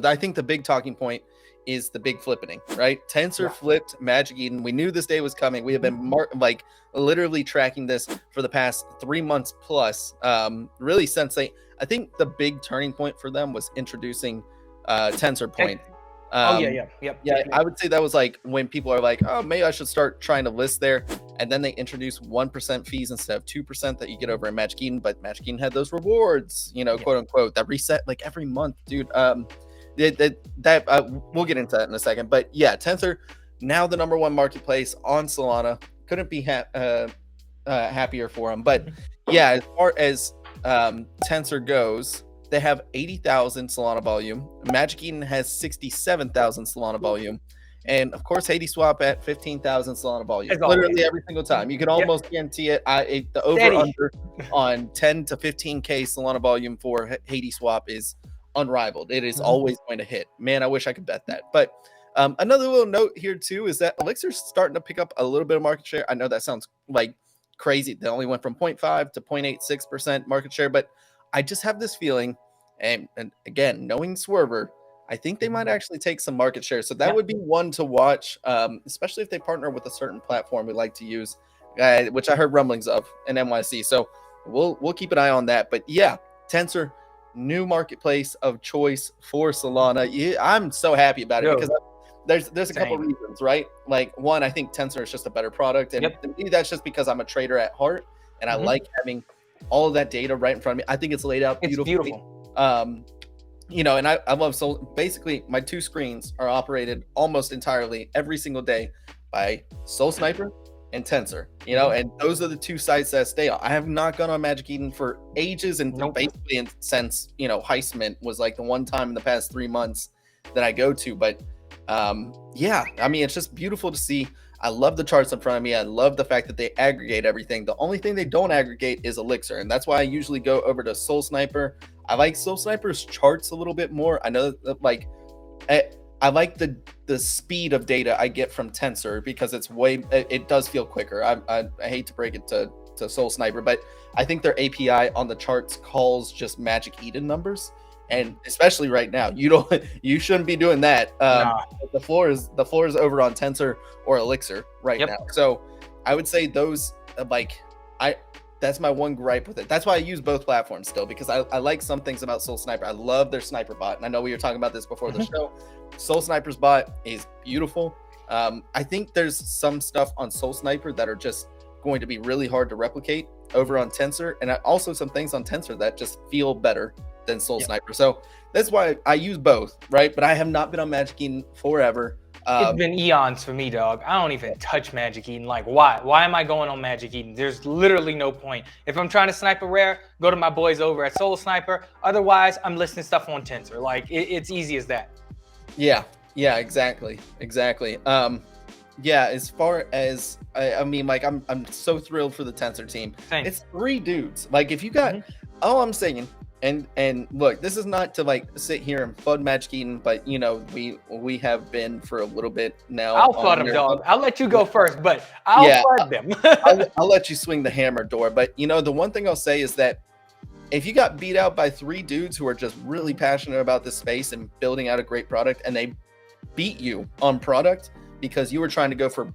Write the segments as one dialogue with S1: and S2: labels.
S1: I think the big talking point is the big flippening, right? Tensor flipped Magic Eden. We knew this day was coming. We have been literally tracking this for the past 3 months plus. Really since I think the big turning point for them was introducing Tensor Point.
S2: Yep.
S1: I would say that was like when people are like, oh, maybe I should start trying to list there. And then they introduced 1% fees instead of 2% that you get over in Magic Eden. But Magic Eden had those rewards, quote unquote, that reset like every month, dude. We'll get into that in a second. But yeah, Tensor, now the #1 marketplace on Solana. Couldn't be happier for them. But yeah, as far as Tensor goes, they have 80,000 Solana volume. Magic Eden has 67,000 Solana volume. And of course, Hades Swap at 15,000 Solana volume. Literally every single time. You can almost guarantee it. The over-under on 10 to 15K Solana volume for Hades Swap is unrivaled. It is always going to hit. Man, I wish I could bet that. But another little note here, too, is that Elixir's starting to pick up a little bit of market share. I know that sounds like crazy. They only went from 0.5 to 0.86% market share. But I just have this feeling, and again, knowing Swerver, I think they might actually take some market share. So that would be one to watch, especially if they partner with a certain platform we like to use, which I heard rumblings of in NYC. So we'll keep an eye on that. But yeah, Tensor, new marketplace of choice for Solana. Yeah, I'm so happy about it because there's a couple reasons, right? Like one, I think Tensor is just a better product, and maybe that's just because I'm a trader at heart and I like having all of that data right in front of me. I think it's laid out beautifully. It's beautiful. And I love basically my 2 screens are operated almost entirely every single day by solsniper and Tensor, and those are the 2 sites that stay on. I have not gone on Magic Eden for ages, and basically since Heistman was like the one time in the past 3 months that I go to. But it's just beautiful to see. I love the charts in front of me. I love the fact that they aggregate everything. The only thing they don't aggregate is Elixir, and that's why I usually go over to solsniper. I like solsniper's charts a little bit more. I know that I like the speed of data I get from Tensor because it does feel quicker. I hate to break it to solsniper, but I think their API on the charts calls just Magic Eden numbers. And especially right now, you shouldn't be doing that. The floor is over on Tensor or Elixir right now. So I would say those that's my one gripe with it. That's why I use both platforms still, because I like some things about solsniper. I love their sniper bot, and I know we were talking about this before the show. solsniper's bot is beautiful. I think there's some stuff on solsniper that are just going to be really hard to replicate over on Tensor, and also some things on Tensor that just feel better than solsniper. So that's why I use both, right? But I have not been on Magic Eden forever.
S2: It's been eons for me, dog. I don't even touch Magic Eden. Like, why? Why am I going on Magic Eden? There's literally no point. If I'm trying to snipe a rare, go to my boys over at solsniper. Otherwise, I'm listing stuff on Tensor. Like, it's easy as that.
S1: Yeah, exactly. As far as I'm so thrilled for the Tensor team.
S2: Thanks.
S1: It's 3 dudes. Like, if you got all I'm saying, and look, this is not to sit here and FUD Magic Eden, but we have been for a little bit now.
S2: I'll FUD them, dog. I'll let you go first, but I'll FUD them.
S1: I'll let you swing the hammer door. But the one thing I'll say is that if you got beat out by 3 dudes who are just really passionate about this space and building out a great product, and they beat you on product because you were trying to go for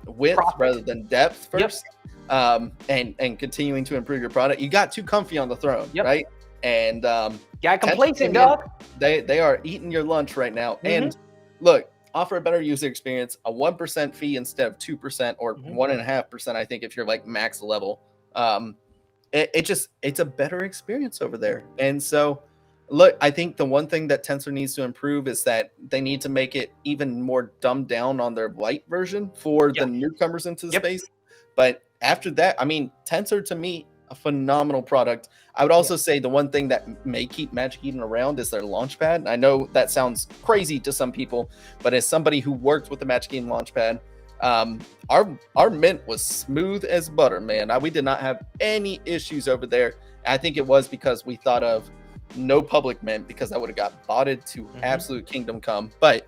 S1: width rather than depth first. And continuing to improve your product, you got too comfy on the throne, right? And
S2: got complacent, dog.
S1: They are eating your lunch right now. And look, offer a better user experience, a 1% fee instead of 2% or 1.5%. I think if you're like max level, it's a better experience over there. And so, look, I think the one thing that Tensor needs to improve is that they need to make it even more dumbed down on their light version for the newcomers into the space. But after that, Tensor, to me, a phenomenal product. I would also say the one thing that may keep Magic Eden around is their launchpad. I know that sounds crazy to some people, but as somebody who worked with the Magic Eden launchpad, our mint was smooth as butter, man. We did not have any issues over there. I think it was because we thought of no public mint, because I would have got botted to absolute kingdom come. But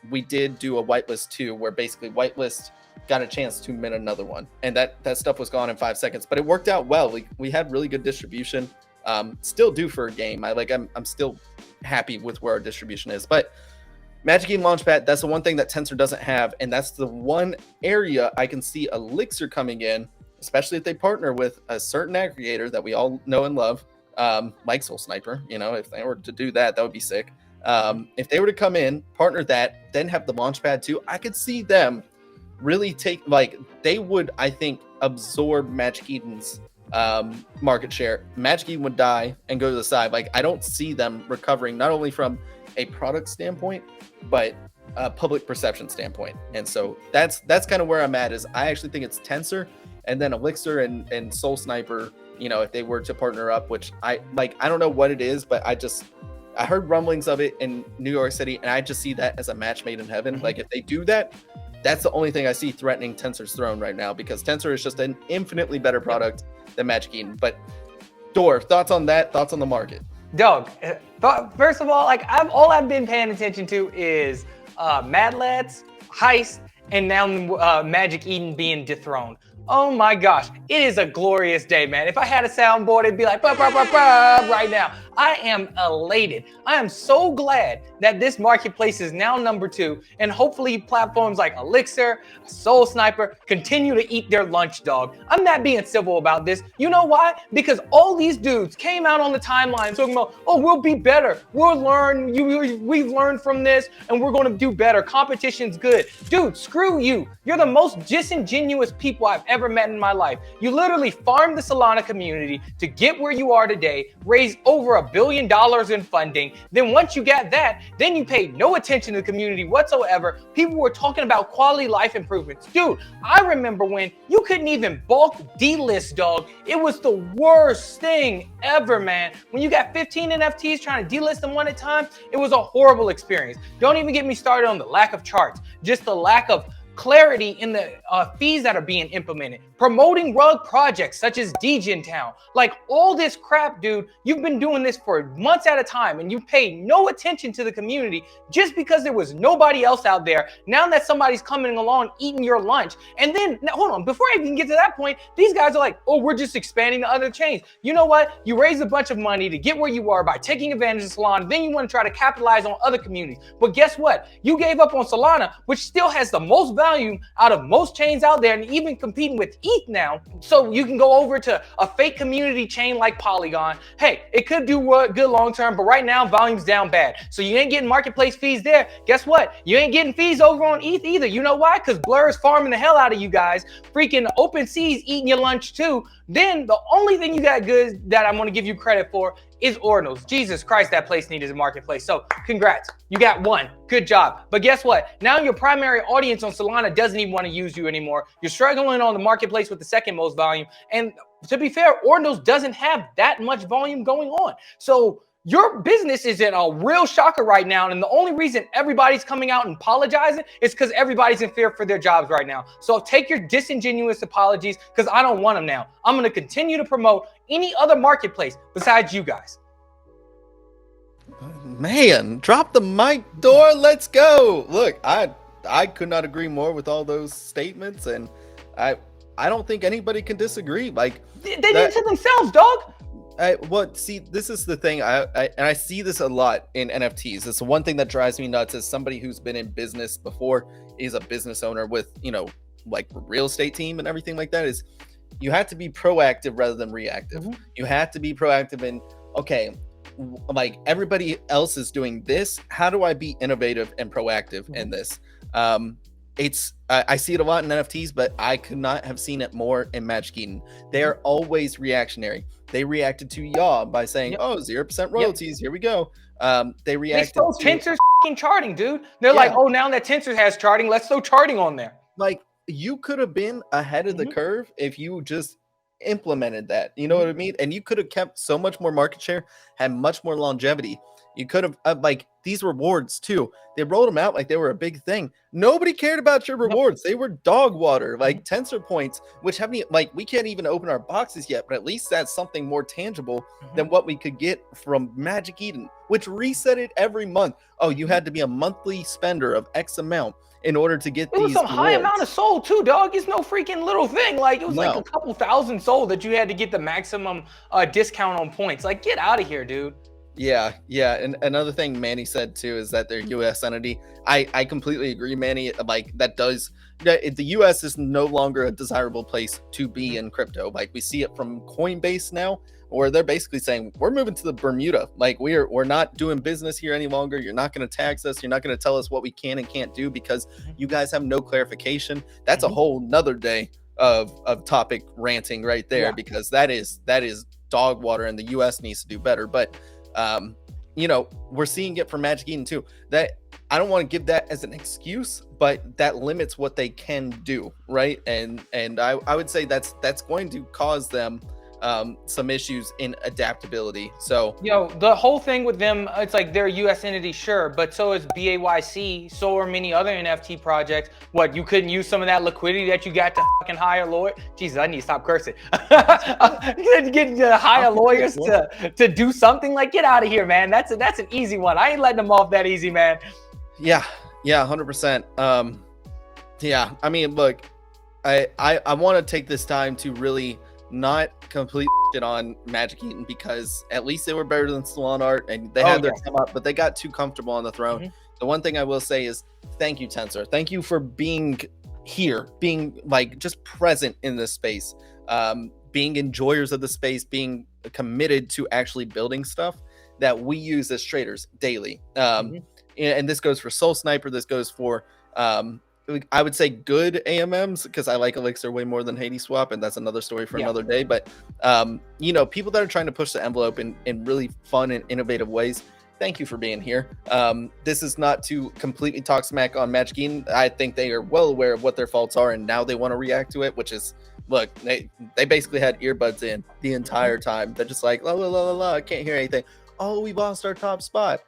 S1: we did do a whitelist too, where basically whitelist got a chance to mint another one, and that stuff was gone in 5 seconds, but it worked out well. We had really good distribution. Still due for a game. I'm still happy with where our distribution is. But Magic Eden Launchpad, that's the one thing that Tensor doesn't have, and that's the one area I can see Elixir coming in, especially if they partner with a certain aggregator that we all know and love, like solsniper. You know, if they were to do that, that would be sick. If they were to come in, partner that, then have the Launchpad too, I could see them really take, like, they would, I think, absorb Magic Eden's market share. Magic Eden would die and go to the side. Like, I don't see them recovering, not only from a product standpoint, but a public perception standpoint. And so that's kind of where I'm at. Is I actually think it's Tensor, and then Elixir and solsniper, you know, if they were to partner up, which I don't know what it is, but I heard rumblings of it in New York City, and I just see that as a match made in heaven. Like, if they do that, that's the only thing I see threatening Tensor's throne right now, because Tensor is just an infinitely better product than Magic Eden. But Dor, thoughts on that? Thoughts on the market?
S2: Doug, first of all, like, all I've been paying attention to is Mad Lads, Heist, and now Magic Eden being dethroned. Oh my gosh, it is a glorious day, man. If I had a soundboard, it'd be like, bah, bah, bah, bah, right now. I am elated. I am so glad that this marketplace is now #2, and hopefully platforms like Elixir, solsniper continue to eat their lunch, dog. I'm not being civil about this. You know why? Because all these dudes came out on the timeline talking about, oh, we'll be better. We'll learn. We've learned from this, and we're going to do better. Competition's good. Dude, screw you. You're the most disingenuous people I've ever met in my life. You literally farmed the Solana community to get where you are today, raised over $1 billion in funding. Then once you got that, then you paid no attention to the community whatsoever. People were talking about quality life improvements. Dude, I remember when you couldn't even bulk delist, dog. It was the worst thing ever, man. When you got 15 NFTs trying to delist them one at a time, it was a horrible experience. Don't even get me started on the lack of charts, just the lack of clarity in the fees that are being implemented, promoting rug projects such as Degen Town, like all this crap, dude. You've been doing this for months at a time, and you paid no attention to the community just because there was nobody else out there. Now that somebody's coming along eating your lunch, and then now, hold on, before I even get to that point, these guys are like, oh, we're just expanding to other chains. You know what? You raised a bunch of money to get where you are by taking advantage of Solana. Then you want to try to capitalize on other communities. But guess what? You gave up on Solana, which still has the most value out of most chains out there, and even competing with ETH now. So you can go over to a fake community chain like Polygon. Hey, it could do good long term, but right now volume's down bad. So you ain't getting marketplace fees there. Guess what? You ain't getting fees over on ETH either. You know why? Because Blur is farming the hell out of you guys. Freaking OpenSea's eating your lunch too. Then the only thing you got good that I'm going to give you credit for is Ordinals. Jesus Christ, that place needed a marketplace. So congrats, you got one. Good job. But guess what? Now your primary audience on Solana doesn't even want to use you anymore. You're struggling on the marketplace with the second most volume. And to be fair, Ordinals doesn't have that much volume going on. So your business is in a real shocker right now, and the only reason everybody's coming out and apologizing is because everybody's in fear for their jobs right now. So take your disingenuous apologies, because I don't want them now. I'm going to continue to promote any other marketplace besides you guys.
S1: Man, drop the mic, Dor. Let's go. Look, I could not agree more with all those statements, and I don't think anybody can disagree. Like,
S2: they did it to themselves, dog.
S1: Well, see, this is the thing. I see this a lot in NFTs. It's the one thing that drives me nuts as somebody who's been in business before, is a business owner with, you know, like real estate team and everything like that, is you have to be proactive rather than reactive. Mm-hmm. You have to be proactive in, okay, like everybody else is doing this. How do I be innovative and proactive in this? I see it a lot in NFTs, but I could not have seen it more in Magic Eden. They're always reactionary. They reacted to Yaw by saying, oh, 0% royalties, here we go. They reacted to
S2: Tensor's charting, dude. They're like, oh, now that Tensor has charting, let's throw charting on there.
S1: Like, you could have been ahead of the curve if you just implemented that. You know what I mean? And you could have kept so much more market share, had much more longevity. You could have, like, these rewards too. They rolled them out like they were a big thing. Nobody cared about your rewards. They were dog water, like Tensor points, which haven't, like, we can't even open our boxes yet, but at least that's something more tangible than what we could get from Magic Eden, which reset it every month. Oh, you had to be a monthly spender of X amount in order to get these. It was some
S2: high amount of soul too, dog. It's no freaking little thing. Like, it was like a couple thousand soul that you had to get the maximum discount on points. Like, get out of here, dude.
S1: Yeah. And another thing Manny said too is that their US entity. I completely agree, Manny. Like the US is no longer a desirable place to be in crypto. Like we see it from Coinbase now, where they're basically saying we're moving to the Bermuda. Like we're not doing business here any longer. You're not going to tax us. You're not going to tell us what we can and can't do because you guys have no clarification. That's a whole nother day of topic ranting right there, because that is dog water, and the US needs to do better. But we're seeing it from Magic Eden too. That I don't want to give that as an excuse, but that limits what they can do, right? And I would say that's going to cause them some issues in adaptability. So
S2: the whole thing with them, it's like they're a US entity, sure, but so is BAYC, so are many other NFT projects. What, you couldn't use some of that liquidity that you got to fucking hire lawyers? Jesus, I need to stop cursing. Get to hire lawyers to do something. Like, get out of here, man. That's an easy one. I ain't letting them off that easy, man.
S1: Yeah, 100%. Yeah, I mean, look, I want to take this time to really not complete shit on Magic Eden, because at least they were better than Solana Art, and they had their time up, but they got too comfortable on the throne. The one thing I will say is thank you, Tensor. Thank you for being here, being like just present in this space, being enjoyers of the space, being committed to actually building stuff that we use as traders daily. And this goes for Soul Sniper. This goes for I would say good AMMs, because I like Elixir way more than Hades Swap, and that's another story for another day. But people that are trying to push the envelope in really fun and innovative ways, thank you for being here. This is not to completely talk smack on Magic Eden. I think they are well aware of what their faults are, and now they want to react to it, which is, look, they basically had earbuds in the entire time. They're just like, la la la la la, I can't hear anything. Oh, we lost our top spot.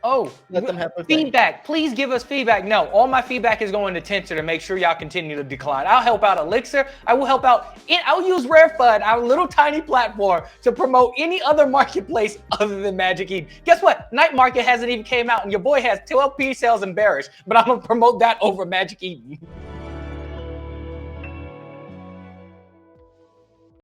S2: Oh,
S1: let them have
S2: feedback. Please give us feedback. No, all my feedback is going to Tensor to make sure y'all continue to decline. I'll help out Elixir. I will help out. I'll use RareFUD, our little tiny platform, to promote any other marketplace other than Magic Eden. Guess what? Night Market hasn't even came out, and your boy has 12 P sales and bearish, but I'm gonna promote that over Magic Eden.